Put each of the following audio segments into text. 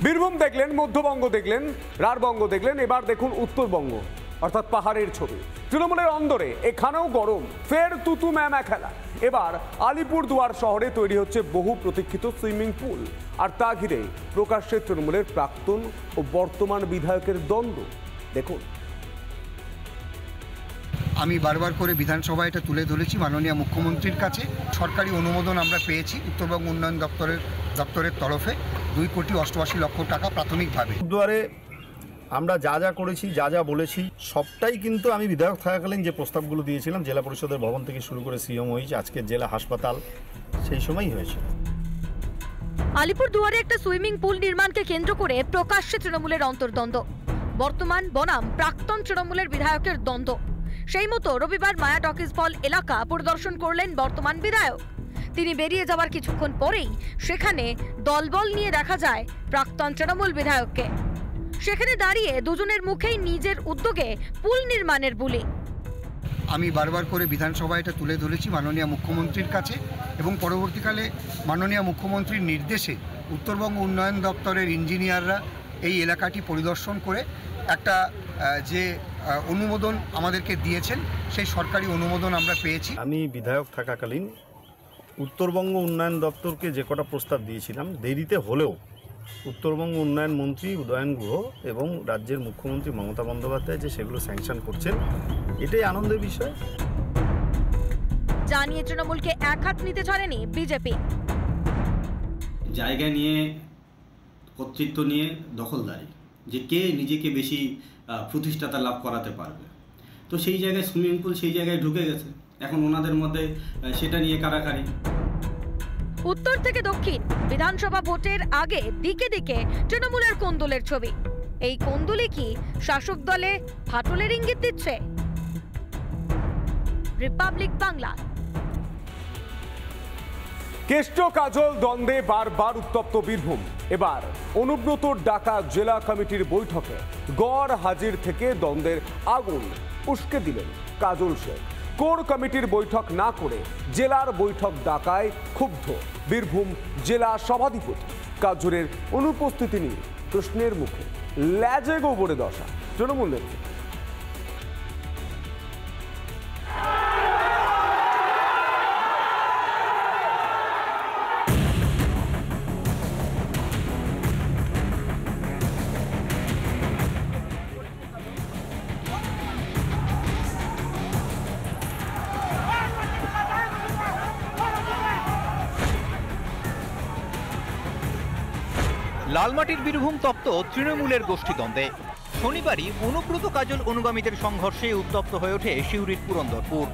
বীরভূম দেখলেন, মধ্যবঙ্গ দেখলেন, রাঢ়বঙ্গ দেখলেন, এবার দেখুন উত্তরবঙ্গ অর্থাৎ পাহাড়ের ছবি। তৃণমূলের অন্দরে এখানেও গরম, ফের তুতু ম্যামা খেলা। এবার আলিপুরদুয়ার শহরে তৈরি হচ্ছে বহু প্রতীক্ষিত সুইমিং পুল, আর তা ঘিরে প্রকাশ্যে তৃণমূলের প্রাক্তন ও বর্তমান বিধায়কের দ্বন্দ্ব। দেখুন, আমি বারবার করে বিধানসভায় এটা তুলে ধরেছি মাননীয় মুখ্যমন্ত্রীর কাছে। সরকারি অনুমোদন আমরা পেয়েছি উত্তরবঙ্গ উন্নয়ন দপ্তরের তরফে 2,88,00,000 টাকা প্রাথমিকভাবে। দুয়ারে আমরা যা যা করেছি, যা যা বলেছি, সবটাই কিন্তু আমি বিধায়ক থাকাকালীন যে প্রস্তাবগুলো দিয়েছিলাম, জেলা পরিষদের ভবন থেকে শুরু করে সিএম হয়েছে, আজকের জেলা হাসপাতাল, সেই সময়ই হয়েছে। আলিপুরদুয়ারে একটা সুইমিং পুল নির্মাণকে কেন্দ্র করে প্রকাশ্যে তৃণমূলের অন্তর্দ্বন্দ্ব। বর্তমান বনাম প্রাক্তন তৃণমূলের বিধায়কের দ্বন্দ্ব। সেই মতো রবিবার মায়া টকিজ হল এলাকা পরিদর্শন করলেন বর্তমান বিধায়ক। তিনি বেরিয়ে যাওয়ার কিছুক্ষণ পরেই সেখানে দলবল নিয়ে দেখা যায় প্রাক্তন তৃণমূল বিধায়ককে। সেখানে দাঁড়িয়ে দুজনের মুখেই নিজের উদ্যোগে পুল নির্মাণের বুলি। আমি বারবার করে বিধানসভায় এটা তুলে ধরেছি মাননীয় মুখ্যমন্ত্রীর কাছে, এবং পরবর্তীকালে মাননীয় মুখ্যমন্ত্রীর নির্দেশে উত্তরবঙ্গ উন্নয়ন দপ্তরের ইঞ্জিনিয়াররা এই এলাকাটি পরিদর্শন করে একটা যে অনুমোদন আমাদেরকে দিয়েছেন, সেই সরকারি অনুমোদন আমরা পেয়েছি। আমি বিধায়ক থাকাকালীন উত্তরবঙ্গ উন্নয়ন দপ্তরকে যে কটা প্রস্তাব দিয়েছিলাম, দেরিতে হলেও উত্তরবঙ্গ উন্নয়ন মন্ত্রী উদয়ন গুহ এবং রাজ্যের মুখ্যমন্ত্রী মমতা বন্দ্যোপাধ্যায় যে সেগুলো স্যাংশন করছেন, এটাই আনন্দের বিষয়। জানিয়ে তৃণমূলকে এক হাত নিতে ছাড়েনি বিজেপি। জায়গা নিয়ে, কর্তৃত্ব নিয়ে দখলদারি, যে কে নিজেকে বেশি প্রতিষ্ঠাতা লাভ করাতে পারবে, তো সেই জায়গায় সুইমিং পুল সেই জায়গায় ঢুকে গেছে। এখন ওনাদের মধ্যে সেটা নিয়ে কারাকারি। উত্তর থেকে দক্ষিণ বিধানসভা ভোটের আগে দিকে দিকে তৃণমূলের কোন্দলের ছবি। এই কোন্দলই কি শাসক দলে ফাটলের ইঙ্গিত দিচ্ছে? রিপাবলিক বাংলা। কেষ্ট কাজল দ্বন্দ্বে বারবার উত্তপ্ত বীরভূম। এবার অনুব্রতর ডাকা জেলা কমিটির বৈঠকে গড় হাজির থেকে দ্বন্দ্বের আগুন উস্কে দিলেন কাজল শেখ। কোর কমিটির বৈঠক না করে জেলার বৈঠক ডাকায় ক্ষুব্ধ বীরভূম জেলা সভাধিপতি। কাজলের অনুপস্থিতি নিয়ে প্রশ্নের মুখে ল্যাজে গোবরে দশা তৃণমূল নেত্রী। লালমাটির বীরভূম তপ্ত তৃণমূলের গোষ্ঠীদ্বন্দ্বে। শনিবারই অনুব্রত কাজল অনুগামীদের সংঘর্ষে উত্তপ্ত হয়ে ওঠে সিউড়ির পুরন্দরপুর।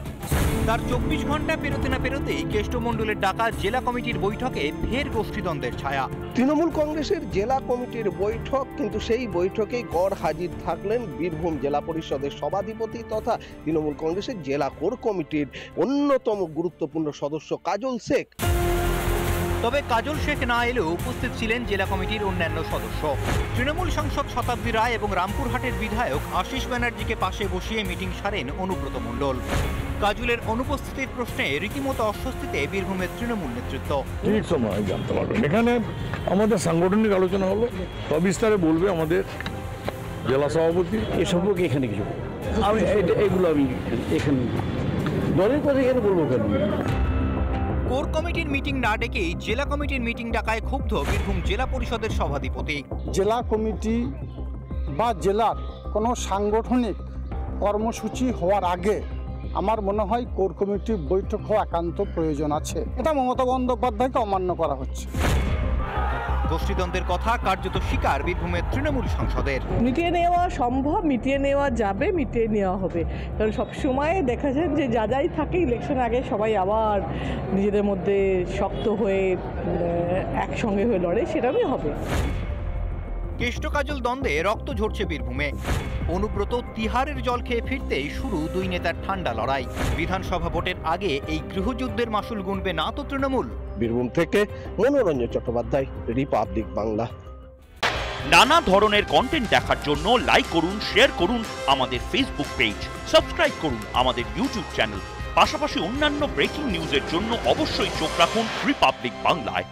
তার 24 ঘন্টা পেরোতে না পেরোতেই কেষ্টমণ্ডলের ডাকা জেলা কমিটির বৈঠকে ফের গোষ্ঠীদ্বন্দ্বের ছায়া। তৃণমূল কংগ্রেসের জেলা কমিটির বৈঠক, কিন্তু সেই বৈঠকেই গড় হাজির থাকলেন বীরভূম জেলা পরিষদের সভাধিপতি তথা তৃণমূল কংগ্রেসের জেলা কোর কমিটির অন্যতম গুরুত্বপূর্ণ সদস্য কাজল শেখ। তবে কাজল শেখ না এলেও উপস্থিত ছিলেন জেলা কমিটির অন্যান্য সদস্য। তৃণমূল সাংসদ শতাব্দী রায় এবং রামপুরহাটের বিধায়ক আশিস ব্যানার্জিকে পাশে বসিয়ে মিটিং সারেন অনুব্রত মণ্ডল। কাজলের অনুপস্থিতির প্রশ্নে রীতিমতো অস্বস্তিতে বীরভূমের তৃণমূল নেতৃত্ব। ঠিক সময় জানতে পারবেন, এখানে আমাদের সাংগঠনিক আলোচনা হলো, সবিস্তারে বলবে আমাদের জেলা সভাপতি। এসবও এখানে কিছু আমি এগুলো আমি এখানে দলের কথা এখানে বলবো কেন? কোর কমিটির মিটিং না ডেকেই জেলা কমিটির মিটিং ডাকায় ক্ষুব্ধ বীরভূম জেলা পরিষদের সভাধিপতি। জেলা কমিটি বা জেলার কোনো সাংগঠনিক কর্মসূচি হওয়ার আগে আমার মনে হয় কোর কমিটির বৈঠক হওয়া একান্ত প্রয়োজন আছে। এটা মমতা বন্দ্যোপাধ্যায়কে অমান্য করা হচ্ছে। গোষ্ঠীদ্বন্দ্বের কথা কার্যত স্বীকার বীরভূমের তৃণমূল সাংসদের। মিটিয়ে নেওয়া সম্ভব, মিটিয়ে নেওয়া যাবে, মিটিয়ে নেওয়া হবে। কারণ সবসময় দেখা যায় যে যা যাই থাকে ইলেকশন আগে সবাই আবার নিজেদের মধ্যে শক্ত হয়ে একসঙ্গে হয়ে লড়ে, সেটাই হবে। কেষ্ট কাজল দ্বন্দ্বে রক্ত ঝরছে বীরভূমে। অনুব্রত তিহারের জল খেয়ে ফিরতেই শুরু দুই নেতার ঠান্ডা লড়াই। বিধানসভা ভোটের আগে এই গৃহযুদ্ধের মাসুল গুনবে না তো তৃণমূল? বীরভূম থেকে মনোরঞ্জন চট্টোপাধ্যায়, রিপাবলিক বাংলা। নানা ধরনের কন্টেন্ট দেখার জন্য লাইক করুন, শেয়ার করুন আমাদের ফেসবুক পেজ, সাবস্ক্রাইব করুন আমাদের ইউটিউব চ্যানেল। পাশাপাশি অন্যান্য ব্রেকিং নিউজের জন্য অবশ্যই চোখ রাখুন রিপাবলিক বাংলায়।